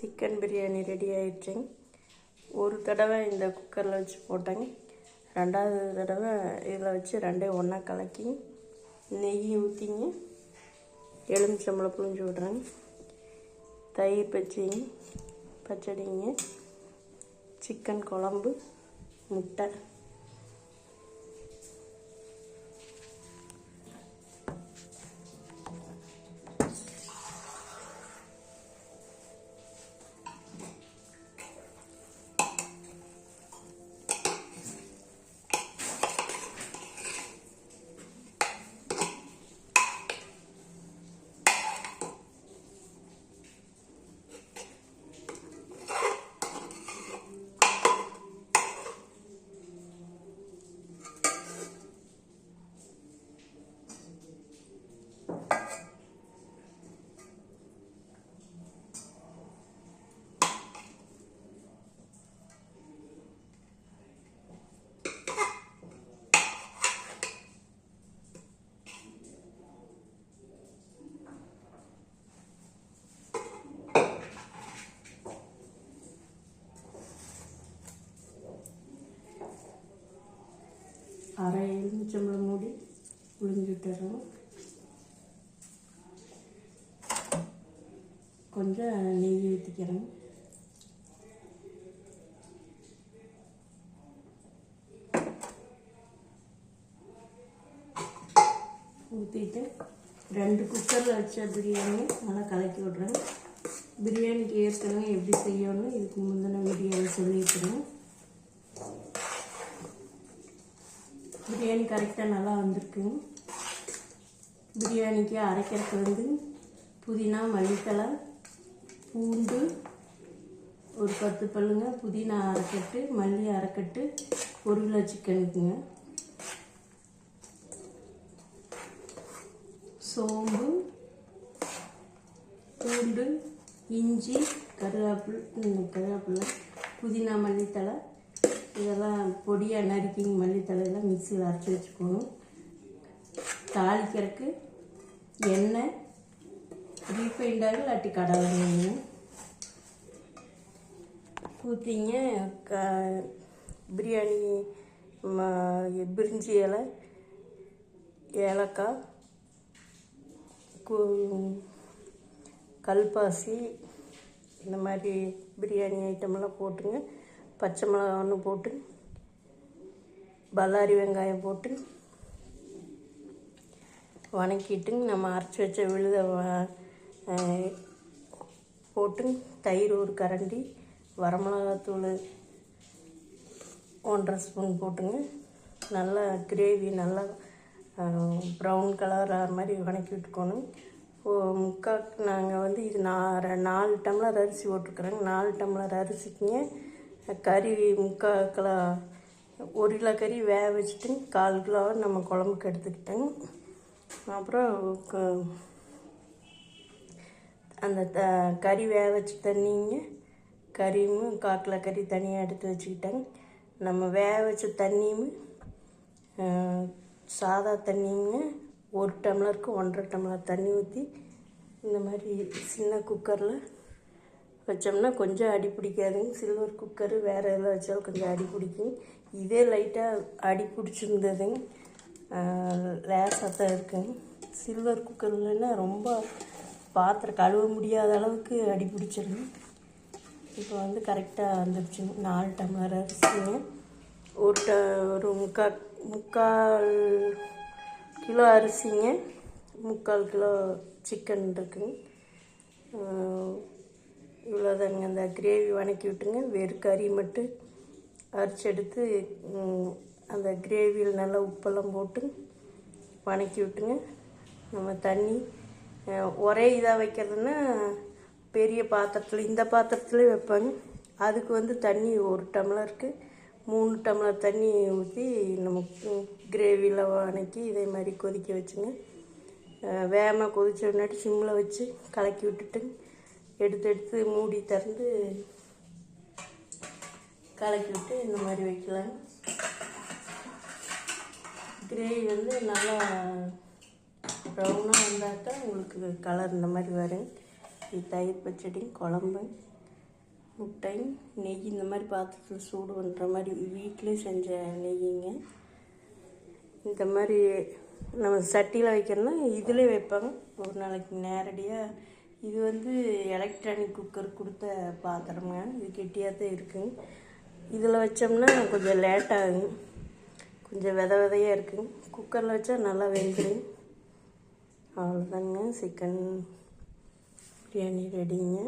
Chicken biryani ready ஆயிடுச்சுங்க. ஒரு தடவை இந்த குக்கரில் வச்சு போட்டேங்க. ரெண்டாவது தடவை இதில் வச்சு ரெண்டையும் ஒன்றா கலக்கி நெய் ஊற்றிங்க, எலுமிச்சம்பழம் புழிஞ்சு விட்றேங்க, தயிர் பச்சடிங்க, சிக்கன் குழம்பு, முட்டை. அரை எலுமிச்சம்பழம் மூடி புழிஞ்சு விட்டுறோம். கொஞ்சம் நெய் ஊற்றிக்கிறோம். ஊற்றிட்டு 2 குக்கரில் வச்ச பிரியாணி நல்லா கலக்கி விட்றேன். பிரியாணிக்கு ஏற்கனவே எப்படி செய்யணும்னு இதுக்கு முந்தின வீடியோவில் சொல்லியிருக்கிறேன். பிரியாணி கரெக்டாக நல்லா வந்திருக்கு. பிரியாணிக்கு அரைக்கிறதுக்கு வந்து புதினா, மல்லித்தழை, பூண்டு ஒரு 10 பல்லுங்க, புதினா அரைக்கட்டு, மல்லி அரைக்கட்டு, 1 கிலோ சிக்கனுக்குங்க, சோம்பு, பூண்டு, இஞ்சி, கருவேப்பிலை, புதினா, மல்லித்தழை இதெல்லாம் பொடியாக நறுக்கி மல்லித்தலையெல்லாம் மிக்சியில் அரைச்சி வச்சுக்கணும். தாளிக்கிறதுக்கு எண்ணெய், ரீஃபைண்ட் ஆயில் இல்லாட்டி கடலை எண்ணெய் ஊற்றிங்க. பிரியாணி பிரிஞ்சி இலை, ஏலக்காய், கல்பாசி இந்த மாதிரி பிரியாணி ஐட்டமெல்லாம் போட்டுங்க. பச்சை மிளகா ஒன்று போட்டு, பல்லாரி வெங்காயம் போட்டு வணக்கிட்டுங்க. நம்ம அரைச்சி வச்ச விழுத போட்டு, தயிர் 1 கரண்டி, வரமிளகாத்தூள் 1.5 ஸ்பூன் போட்டுங்க. நல்லா கிரேவி நல்லா ப்ரௌன் கலர் ஆகிற மாதிரி வணக்கி விட்டுக்கணும். நாங்கள் வந்து இது 4 டம்ளர் அரிசி போட்டுருக்குறேங்க. 4 டம்ளர் அரிசிக்குங்க கறி 3/4 கிலோ, 1 கிலோ கறி வேக வச்சுட்டு 1/4 கிலோவை நம்ம குழம்புக்கு எடுத்துக்கிட்டேங்க. அப்புறம் அந்த கறி வேக வச்ச தண்ணிங்க, கறியும் 1/4 கிலோ கறி தனியாக எடுத்து வச்சுக்கிட்டேங்க. நம்ம வேக வச்ச தண்ணியும் சாதா தண்ணிங்க 1 டம்ளருக்கு 1.5 டம்ளர் தண்ணி ஊற்றி இந்த மாதிரி சின்ன குக்கரில் வச்சோம்னா கொஞ்சம் அடி பிடிக்காதுங்க. சில்வர் குக்கரு வேறு எதில் வச்சாலும் கொஞ்சம் அடி பிடிக்கும். இதே லைட்டாக அடி பிடிச்சிருந்ததுங்க, லேசாக தான் இருக்குங்க. சில்வர் குக்கர்லன்னா ரொம்ப பாத்திரம் கழுவ முடியாத அளவுக்கு அடி பிடிச்சிருங்க. இப்போ வந்து கரெக்டாக வந்துடுச்சுங்க. 4 டம்ளர் அரிசிங்க, ஒரு 3/4 கிலோ அரிசிங்க, 3/4 கிலோ சிக்கன் இருக்குங்க. இவ்வளோதாங்க. அந்த கிரேவி வணக்கி விட்டுங்க. வெறும் கறி மட்டும் அரிச்சு எடுத்து அந்த கிரேவியில் நல்லா உப்பெல்லாம் போட்டு வணக்கி விட்டுங்க. நம்ம தண்ணி ஒரே இதாக வைக்கிறதுன்னா பெரிய பாத்திரத்தில், இந்த பாத்திரத்துலேயே வைப்பாங்க. அதுக்கு வந்து தண்ணி 1 டம்ளருக்கு 3 டம்ளர் தண்ணி ஊற்றி நம்ம கிரேவியில் வணக்கி இதே மாதிரி கொதிக்க வச்சுங்க. வேகமாக கொதிச்ச முன்னாடி சிம்மில் வச்சு கலக்கி விட்டுட்டு எடுத்து மூடி திறந்து கலக்கி விட்டு இந்த மாதிரி வைக்கலாம். கிரேவி வந்து நல்லா ப்ரௌனாக வந்தால் தான் உங்களுக்கு கலர் இந்த மாதிரி வரும். இது தயிர் பச்சடி, குழம்பு, முட்டை நெய் இந்த மாதிரி பாத்திரத்தில் சூடு பண்ணுற மாதிரி வீட்டிலே செஞ்ச நெய்யுங்க. இந்த மாதிரி நம்ம சட்டியில் வைக்கணும்னா இதிலே வைப்பாங்க ஒரு நாளைக்கு நேரடியாக. இது வந்து எலக்ட்ரானிக் குக்கர் கொடுத்த பாத்திரங்க. இது கெட்டியாக தான் இருக்குங்க. இதில் வச்சோம்னா கொஞ்சம் லேட் ஆகுங்க, கொஞ்சம் விதையாக இருக்குங்க. குக்கரில் வச்சா நல்லா வெந்துடும். அவ்வளோதாங்க, சிக்கன் பிரியாணி ரெடிங்க.